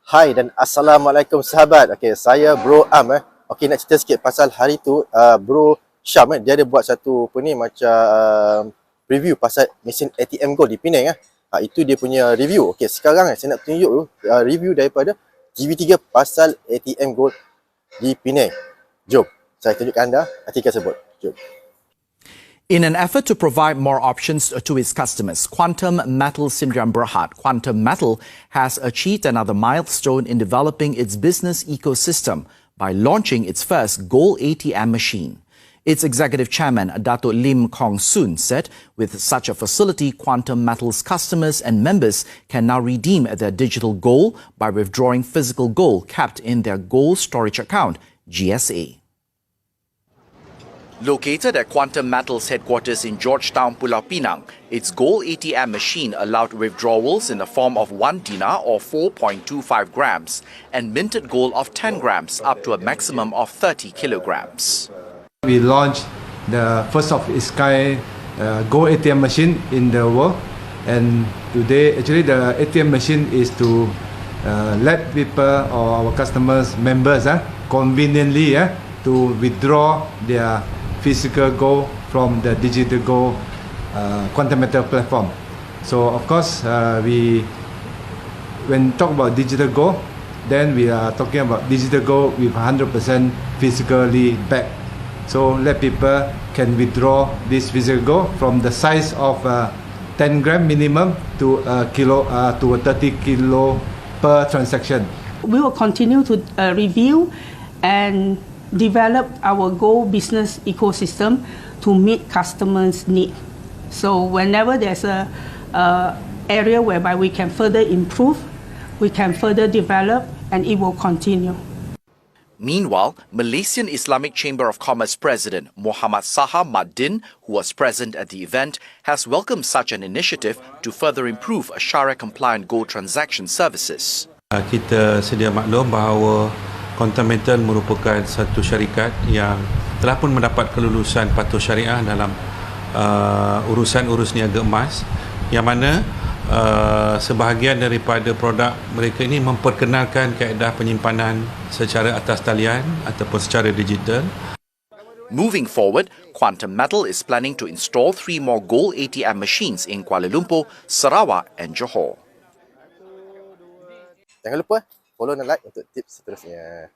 Hai dan Assalamualaikum sahabat. Okey, saya Bro Am Okey, nak cerita sikit pasal hari tu Bro Syam dia ada buat satu apa ni macam review pasal mesin ATM Gold di Penang itu dia punya review. Okey, sekarang saya nak tunjuk review daripada TV3 pasal ATM Gold di Penang. Jom, saya tunjukkan anda artikel tersebut. Jom. In an effort to provide more options to its customers, Quantum Metal Sdn Bhd, Quantum Metal has achieved another milestone in developing its business ecosystem by launching its first gold ATM machine. Its executive chairman, Dato Lim Kong Soon, said with such a facility, Quantum Metal's customers and members can now redeem their digital gold by withdrawing physical gold kept in their gold storage account, GSA. Located at Quantum Metal's headquarters in Georgetown, Pulau Pinang, its gold ATM machine allowed withdrawals in the form of 1 dinar or 4.25 grams and minted gold of 10 grams up to a maximum of 30 kilograms. We launched the first of its kind gold ATM machine in the world, and today actually the ATM machine is to let people or our customers, members conveniently to withdraw their physical gold from the digital gold Quantum Metal platform. So of course when talk about digital gold, then we are talking about digital gold with 100% physically backed. So let people can withdraw this physical gold from the size of 10 gram minimum to a 30 kilo per transaction. We will continue to review and develop our gold business ecosystem to meet customers' need. So whenever there's a area whereby we can further improve, we can further develop, and it will continue. Meanwhile, Malaysian Islamic Chamber of Commerce President Muhammad Saha Maddin, who was present at the event, has welcomed such an initiative to further improve Sharia-compliant gold transaction services. Kita sedia maklum bahawa Quantum Metal merupakan satu syarikat yang telah pun mendapat kelulusan patuh syariah dalam urus niaga emas, yang mana sebahagian daripada produk mereka ini memperkenalkan kaedah penyimpanan secara atas talian ataupun secara digital. Moving forward, Quantum Metal is planning to install 3 more gold ATM machines in Kuala Lumpur, Sarawak and Johor. Jangan lupa follow dan like untuk tips seterusnya.